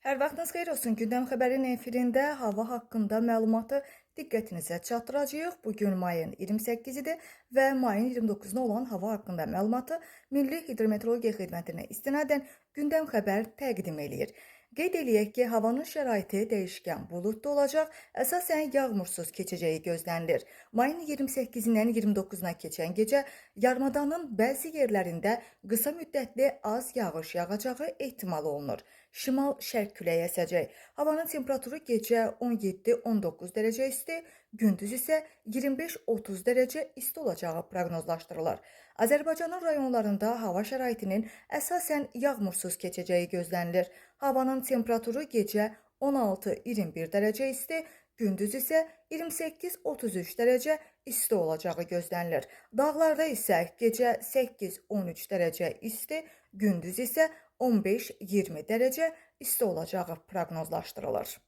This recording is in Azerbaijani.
Hər vaxtınız xeyir olsun. Gündəm xəbərin efirində hava haqqında məlumatı diqqətinizə çatdıracağıq. Bugün mayın 28-idir və mayın 29-na olan hava haqqında məlumatı Milli Hidrometeorologiya Xidmətinə istinadən Gündəm xəbər təqdim eləyir. Qeyd eləyək ki, havanın şəraiti dəyişkən buludlu olacaq, əsasən yağmursuz keçəcəyi gözlənilir. Mayın 28-dən 29-na keçən gecə yarımadanın bəzi yerlərində qısa müddətli az yağış yağacağı ehtimal olunur. Şimal-şərq küləyi əsəcək. Havanın temperaturu gecə 17-19 dərəcə isti, gündüz isə 25-30 dərəcə isti olacağı proqnozlaşdırılır. Azərbaycanın rayonlarında hava şəraitinin əsasən yağmursuz keçəcəyi gözlənilir. Havanın temperaturu gecə 16-21 dərəcə isti, gündüz isə 28-33 dərəcə isti olacağı gözlənilir. Dağlarda isə gecə 8-13 dərəcə isti, gündüz isə 15-20 dərəcə isti olacağı proqnozlaşdırılır.